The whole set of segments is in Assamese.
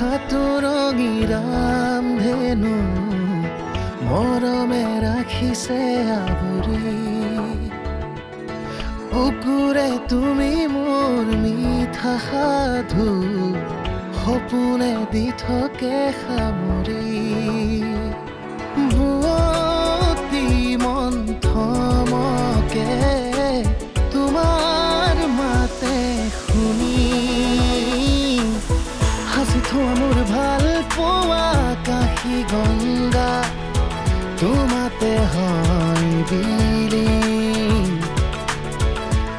আকাশাতুৰঙী ৰামধেনু মৰমে ৰাখিছে আৱৰি বুকুৰে তুমি মোৰ মিঠা সাধু সপোনে দি থাকে সামৰি বুৱতী মন থমকে তোমাৰ মাতে শুনি সাজি থোৱা মোৰ ভাল পোৱা কাশী গংগা তোমাতে হয় বিলীন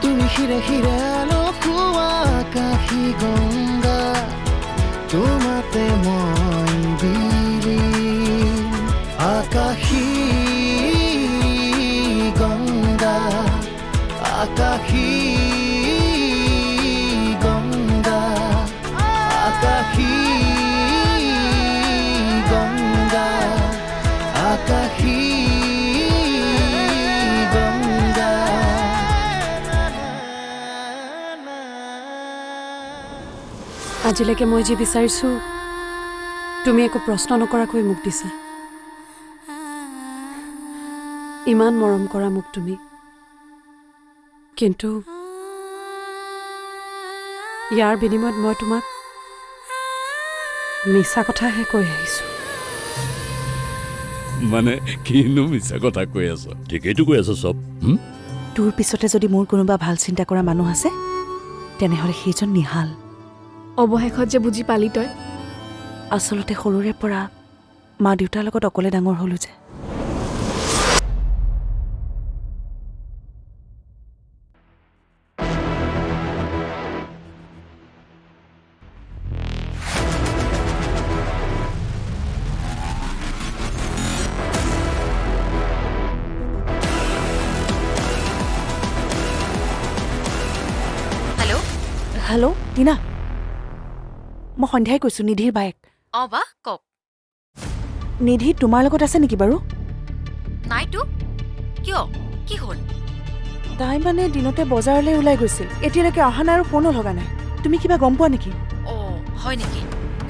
তুমি শিৰে শিৰে আলসুৱা কাশী গংগা তোমাতে মই বিলীন আকাশী গংগা আকাশী গংগা আকাশী গংগা আকাশী গংগা আজিলৈকে মই যি বিচাৰিছো তুমি একো প্ৰশ্ন নকৰাকৈ মোক দিছা ইমান মৰম কৰা মোক তুমি কিন্তু ইয়াৰ বিনিময়ত মই তোমাক মিছা কথাহে কৈ আহিছো মানে কিনো মিছা কথা কৈ আছ ঠিকেইটো কৈ আছ চব তোৰ পিছতে যদি মোৰ কোনোবা ভাল চিন্তা কৰা মানুহ আছে তেনেহ'লে সেইজন নিহাল অৱশেষত যে বুজি পালি তই আচলতে সৰুৰে পৰা মা দেউতাৰ লগত অকলে ডাঙৰ হ'লো যে হেল্ল' টিনা মই সন্ধ্যাই কৈছোঁ নিধিৰ বায়েক অঁ বা কওক নিধি তোমাৰ লগত আছে নেকি বাৰু নাইতো কিয় কি হ'ল তাই মানে দিনতে বজাৰলৈ ওলাই গৈছিল এতিয়ালৈকে অহা নাই আৰু ফোনো লগা নাই তুমি কিবা গম পোৱা নেকি অঁ হয় নেকি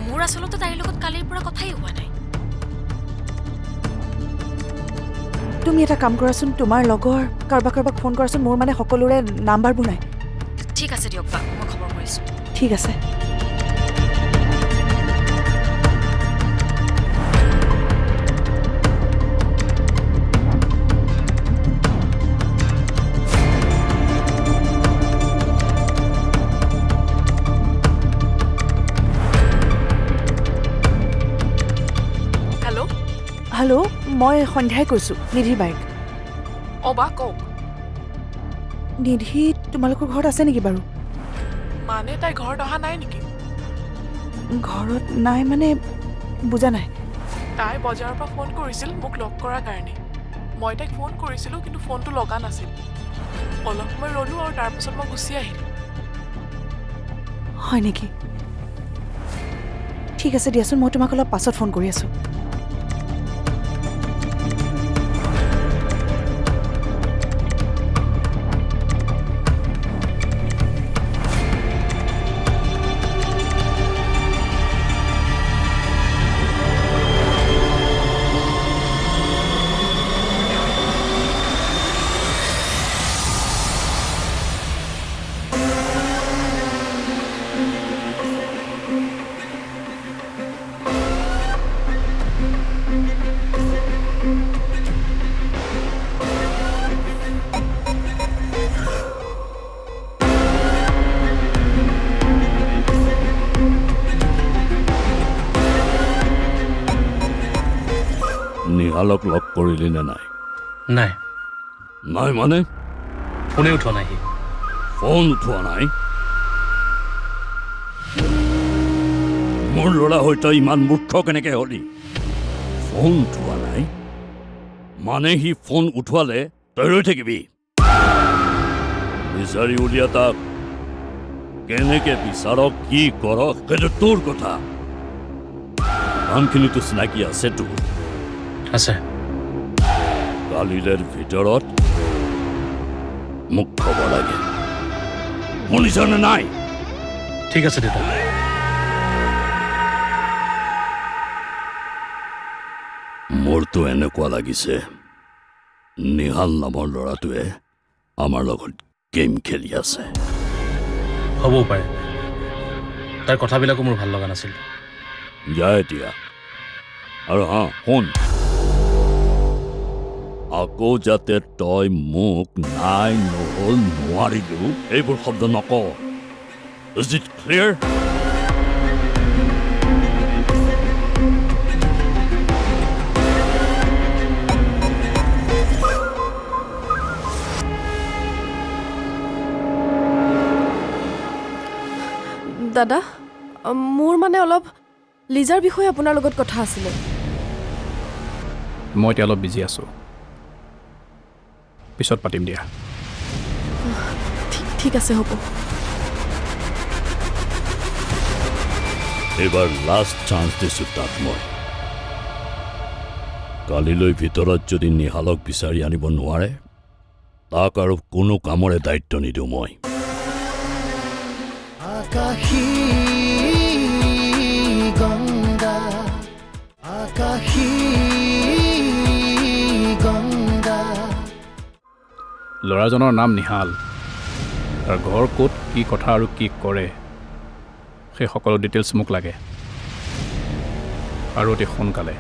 মোৰ আচলতে তাইৰ লগত কালিৰ পৰা কথাই হোৱা নাই তুমি এটা কাম কৰাচোন তোমাৰ লগৰ কাৰোবাক ফোন কৰাচোন মোৰ মানে সকলোৰে নাম্বাৰবোৰ নাই ঠিক আছে দিয়ক বা মই খবৰ কৰিছোঁ ঠিক আছে হেল্ল' মই সন্ধ্যাই কৈছোঁ নিধিৰ বায়েক অঁ বা কওক নিধি তোমালোকৰ ঘৰত আছে নেকি বাৰু মানে তাই ঘৰত অহা নাই নেকি ঘৰত নাই মানে বুজা নাই তাই বজাৰৰ পৰা ফোন কৰিছিল মোক লগ কৰাৰ কাৰণে মই তাইক ফোন কৰিছিলোঁ কিন্তু ফোনটো লগা নাছিল অলপ সময় ৰ'লোঁ আৰু তাৰপিছত মই গুচি আহিলোঁ হয় নেকি ঠিক আছে দিয়াচোন মই তোমাক অলপ পাছত ফোন কৰি আছোঁ নিহালক লগ কৰিলি নে নাই নাই নাই মানে ফোনে উঠোৱা নাই সি ফোন উঠোৱা নাই মোৰ ল'ৰা হৈ তই ইমান মূৰ্খ কেনেকে হলি ফোন উঠোৱা নাই মানে সি ফোন উঠোৱালে তই ৰৈ থাকিবি বিচাৰি উলিয়া তাক কেনেকে বিচাৰক কি কৰক সেইটো তোৰ কথা কামখিনিতো চিনাকি আছে তোৰ আছে কালিলেৰ ভিতৰত মোক খবৰ লাগে শুনিছনে নাই ঠিক আছে দেউতা মোৰতো এনেকুৱা লাগিছে নিহাল নামৰ ল'ৰাটোৱে আমাৰ লগত গেম খেলি আছে। হ'বও পাৰে, তাৰ কথাবিলাকো মোৰ ভাল লগা নাছিল। যায় এতিয়া। আৰু শুন, আকৌ যাতে তই মোক নাই নহ'ল নোৱাৰিলো এইবোৰ শব্দ নকওঁ। Is it clear? দাদা, মোৰ মানে অলপ লিজাৰ বিষয়ে আপোনাৰ লগত কথা আছিলে। মই এতিয়া অলপ বিজি আছোঁ, পিছত পাতিম দিয়া। ঠিক আছে, হ'ব। এইবাৰ লাষ্ট চান্স দিছোঁ তাক মই। কালিলৈ ভিতৰত যদি নিহালক বিচাৰি আনিব নোৱাৰে তাক আৰু কোনো কামৰে দায়িত্ব নিদিওঁ মই। আকাশী গংগা, আকাশী গংগা। ল'ৰাজনৰ নাম নিহাল। তাৰ ঘৰ ক'ত, কি কথা আৰু কি কৰে সেই সকলো ডিটেইলছ মোক লাগে, আৰু অতি সোনকালে।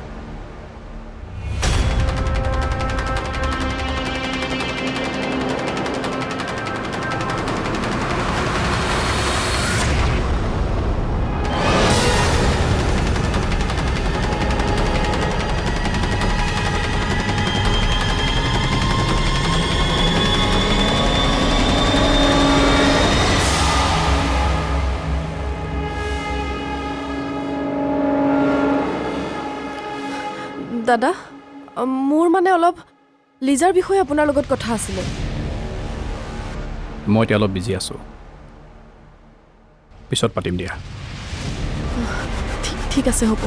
দাদা, মোৰ মানে অলপ লিজাৰ বিষয়ে আপোনাৰ লগত কথা আছিলে। মই এতিয়া অলপ বিজি আছোঁ, পিছত পাতিম দিয়া। ঠিক আছে, হ'ব।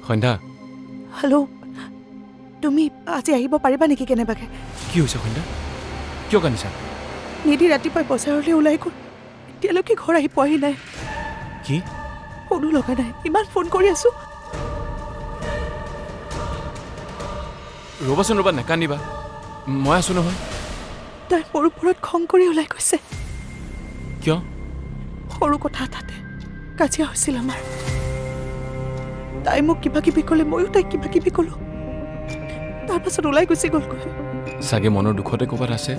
সন্ধ্যা, হেল্ল', তুমি আজি আহিব পাৰিবা নেকি কেনেবাকে? কি হৈছে সন্ধ্যা? কিয় কান্দিছা? নিধি ৰাতিপুৱাই বজাৰলৈ ওলাই গ'ল, এতিয়ালৈকে ঘৰ আহি পোৱাহি নাই। কি? ফোনো লগা নাই, ইমান ফোন কৰি আছোঁ। ৰ'বাচোন ৰ'বা, নেকান্দিবা, মই আছোঁ নহয়। তাই মোৰ ওপৰত খং কৰি ওলাই গৈছে। কিয়? সৰু কথা এটাতে কাজিয়া হৈছিল আমাৰ। তাই মোক কিবা কিবি ক'লে, ময়ো তাইক কিবা কিবি ক'লোঁ, তাৰপাছত ওলাই গুচি গ'লগৈ। চাগে মনৰ দুখতে ক'ৰবাত আছে।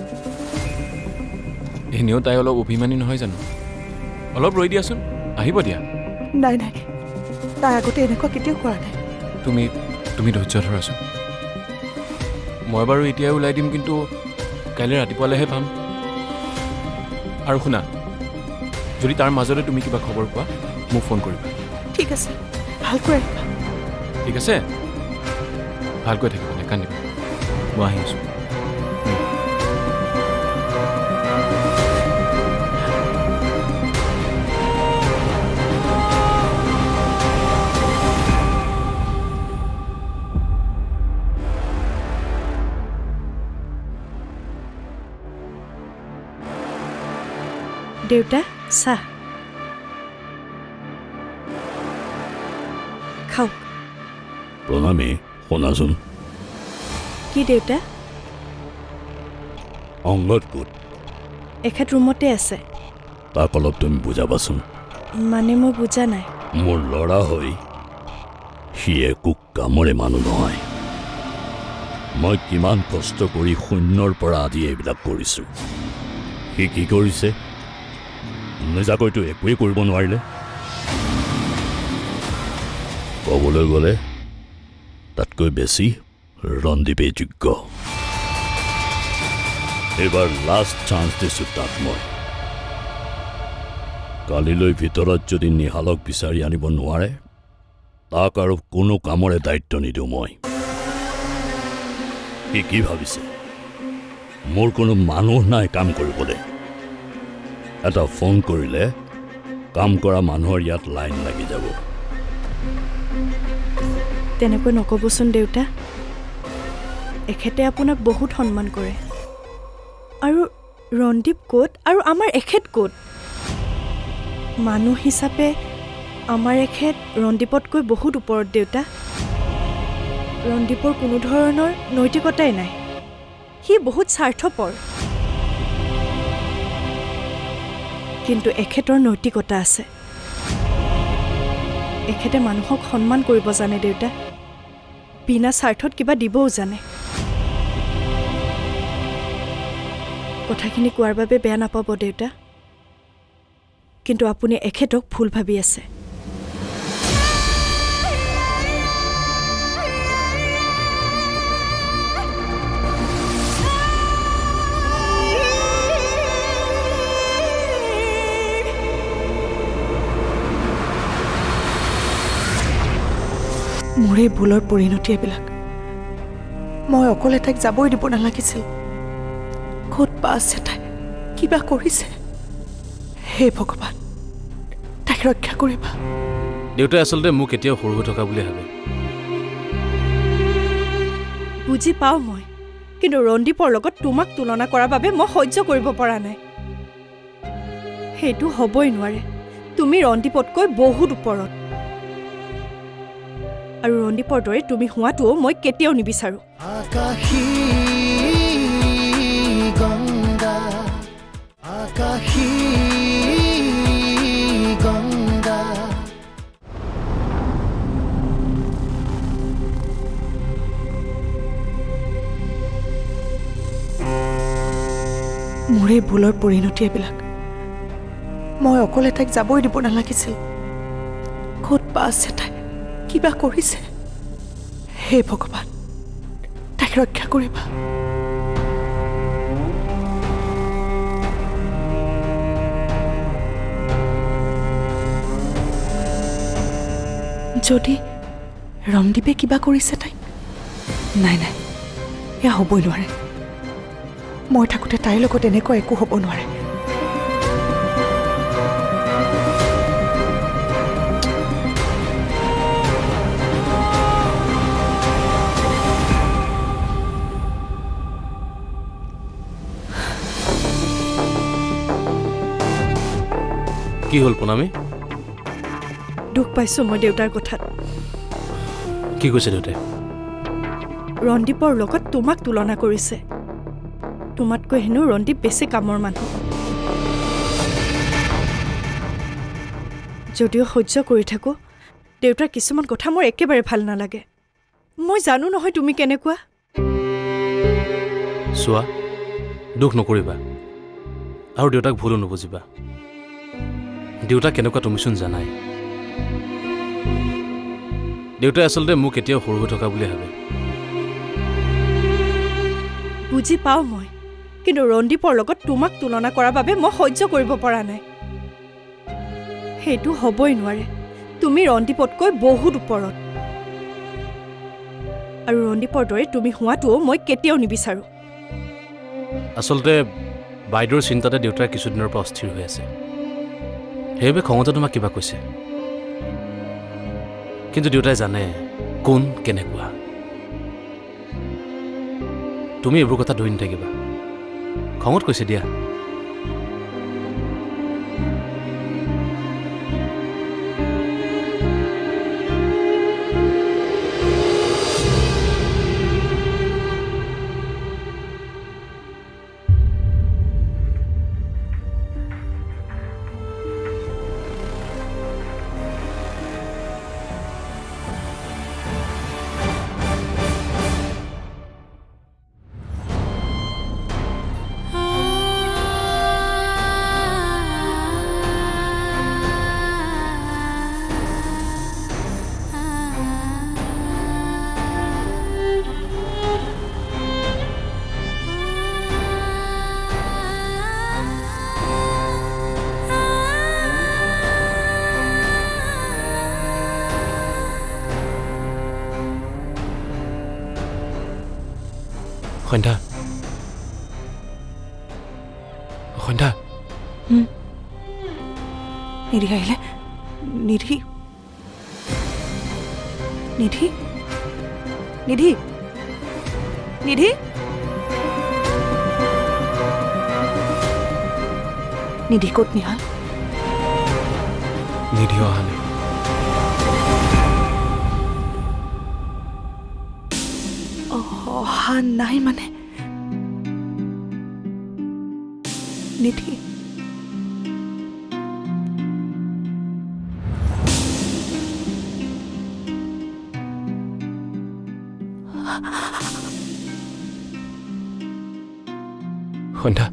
এনেও তাই অলপ অভিমানী নহয় জানো? অলপ ৰৈ দিয়াচোন, আহিব দিয়া। নাই নাই, তাই আগতে এনেকুৱা কেতিয়াও কৰা নাই। তুমি ধৈৰ্য ধৰাচোন। মই বাৰু এতিয়াই ওলাই দিম, কিন্তু কাইলৈ ৰাতিপুৱালৈহে পাম। আৰু শুনা, যদি তাৰ মাজতে তুমি কিবা খবৰ পোৱা মোক ফোন কৰিবা। ঠিক আছে, ভালকৈ আহিবা। ঠিক আছে, ভালকৈ থাকিবা, নেকান্দিবা। মই আহি আছোঁ। দেউতা, চাহ খাওক। প্ৰণামী, শুনাচোন। কি দেউতা? অংগত ক'ত? এখেত ৰুমতে আছে। তাক অলপ তুমি বুজাবাচোন। মানে মই বুজা নাই। মোৰ ল'ৰা হৈ সি একো কামৰে মানুহ নহয়। মই কিমান কষ্ট কৰি শূন্যৰ পৰা আজি এইবিলাক কৰিছোঁ। সি কি কৰিছে? নিজাকৈতো একোৱেই কৰিব নোৱাৰিলে। ক'বলৈ গ'লে তাতকৈ বেছি ৰন্দীপেই যোগ্য। এইবাৰ লাষ্ট চান্স দিছোঁ তাক মই। কালিলৈ ভিতৰত যদি নিহালক বিচাৰি আনিব নোৱাৰে তাক আৰু কোনো কামৰে দায়িত্ব নিদিওঁ মই। সি কি ভাবিছে মোৰ কোনো মানুহ নাই কাম কৰিবলৈ? এটা ফোন কৰিলে কাম কৰা মানুহৰ ইয়াত লাইন লাগি যাব। তেনেকৈ নক'বচোন দেউতা। এখেতে আপোনাক বহুত সন্মান কৰে। আৰু ৰণদীপ ক'ত আৰু আমাৰ এখেত ক'ত? মানুহ হিচাপে আমাৰ এখেত ৰণদীপতকৈ বহুত ওপৰত দেউতা। ৰণদীপৰ কোনো ধৰণৰ নৈতিকতাই নাই। সি বহুত স্বাৰ্থপৰ। কিন্তু এখেতৰ নৈতিকতা আছে। এখেতে মানুহক সন্মান কৰিব জানে দেউতা। বিনা স্বাৰ্থত কিবা দিবও জানে। কথাখিনি কোৱাৰ বাবে বেয়া নাপাব দেউতা, কিন্তু আপুনি এখেতক ভুল ভাবি আছে। মোৰে ভুলৰ পৰিণতি এইবিলাক। মই অকলে তাইক যাবই দিব নালাগিছিল। ক'ত বা আছে তাই, কিবা কৰিছে। হে ভগৱান, তাইক ৰক্ষা কৰিবা। দেউতাই আচলতে মোক কেতিয়াও সৰু হৈ থকা বুলি ভাবে। বুজি পাওঁ মই, কিন্তু ৰণদীপৰ লগত তোমাক তুলনা কৰাৰ বাবে মই সহ্য কৰিব পৰা নাই। সেইটো হ'বই নোৱাৰে। তুমি ৰণদীপতকৈ বহুত ওপৰত। আৰু ৰণদীপৰ দৰে তুমি হোৱাটোও মই কেতিয়াও নিবিচাৰোঁ। আকাশী গংগা, আকাশী গংগা। মোৰে ভুলৰ পৰিণতি এইবিলাক। মই অকলে তাইক যাবই দিব নালাগিছিল। ক'ত বা আছে তাই, কিবা কৰিছে। হে ভগৱান, তাইক ৰক্ষা কৰিবা। যদি ৰণদীপে কিবা কৰিছে তাইক, নাই নাই, এয়া হ'বই নোৱাৰে। মই থাকোঁতে তাইৰ লগত এনেকুৱা একো হ'ব নোৱাৰে। কি হ'ল প্ৰণামী? দুখ পাইছোঁ মই দেউতাৰ কথাত। কি কৈছে দেউতাই? ৰণদীপৰ লগত তোমাক তুলনা কৰিছে। তোমাতকৈ হেনো ৰণদীপ বেছি কামৰ মানুহ। যদিও সহ্য কৰি থাকোঁ, দেউতাৰ কিছুমান কথা মোৰ একেবাৰে ভাল নালাগে। মই জানো নহয় তুমি কেনেকুৱা। চোৱা, দুখ নকৰিবা আৰু দেউতাক ভুলো নুবুজিবা। দেউতা কেনেকুৱা তুমিচোন জানাই। দেউতাই আচলতে মোক কেতিয়াও সৰু হৈ থকা বুলি ভাবে। বুজি পাওঁ মই, কিন্তু ৰণদীপৰ লগত তোমাক তুলনা কৰাৰ বাবে মই সহ্য কৰিব পৰা নাই। সেইটো হ'বই নোৱাৰে। তুমি ৰণদীপতকৈ বহুত ওপৰত। আৰু ৰণদীপৰ দৰে তুমি হোৱাটোও মই কেতিয়াও নিবিচাৰোঁ। আচলতে বাইদেউৰ চিন্তাতে দেউতাই কিছুদিনৰ পৰা অস্থিৰ হৈ আছে। সেইবাবে খঙতে তোমাক কিবা কৈছে। কিন্তু দেউতাই জানে কোন কেনেকুৱা। তুমি এইবোৰ কথা ধৰি নাথাকিবা। খঙত কৈছে দিয়া। সন্ধ্যা, সন্ধ্যা, নিধি আহিলে নিধি নিধি নিধি নিধি নিধি ক'ত নিহাল নিধি অহা নাই অহা নাই মানে নিধি সন্ধ্যা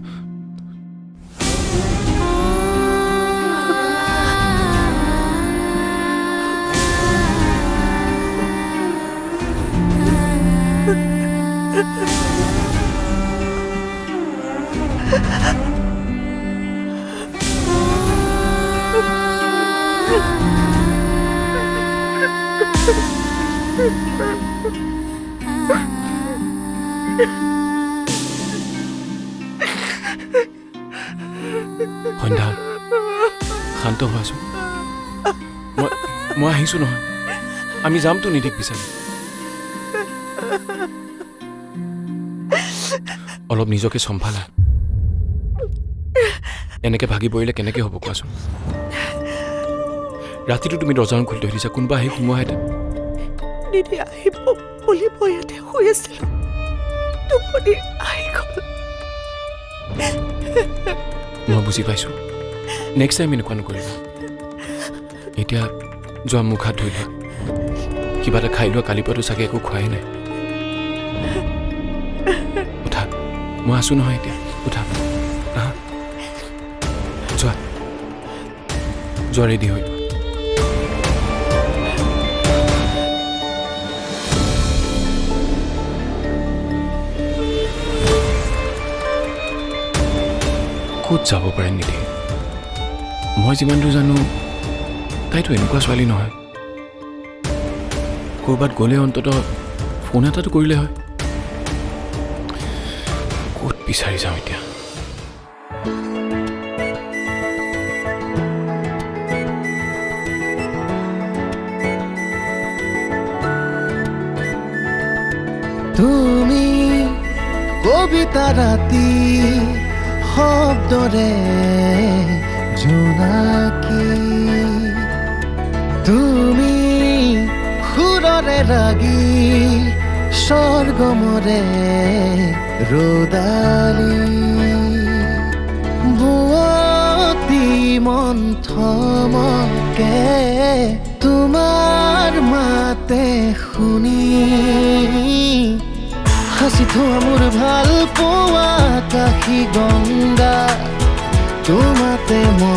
সন্ধ্যা শান্ত হোৱাচোন মই আহিছোঁ নহয় আমি যামতো নিধিক বিচাৰি অলপ নিজকে চম্ভালা এনেকৈ ভাগি পৰিলে কেনেকৈ হ'ব কোৱাচোন ৰাতিটো তুমি দৰ্জাখন খুলি থৈ দিছা কোনোবা আহি সোমোৱাহেঁতেন নিধি আহিব বুলি মই ইয়াতে শুই আছিলোঁ টোপনি আহি গ'ল মই বুজি পাইছোঁ নেক্সট টাইম এনেকুৱা নকৰিবা এতিয়া যোৱা মুখ হাত ধুই লোৱা কিবা এটা খাই লোৱা কালিৰ পৰাতো চাগে একো খোৱাই নাই উঠা মই আছোঁ নহয় এতিয়া উঠা যোৱা যোৱা ৰেডি হৈ ক'ত যাব পাৰে নিধি মই যিমান দূৰ জানো তাইতো এনেকুৱা ছোৱালী নহয় ক'ৰবাত গ'লে অন্ততঃ ফোন এটাতো কৰিলে হয় ক'ত বিচাৰি যাওঁ এতিয়া তুমি কবিতা ৰাতি শব্দৰে জোনাকী তুমি সুৰৰে ৰাগী স্বৰ্গমৰে ৰদালি বুৱতী মন্থমকে তোমাৰ মাতে শুনি হাসি থোৱা মোৰ ভাল পোৱা কাশী গংগা তোমাতে মই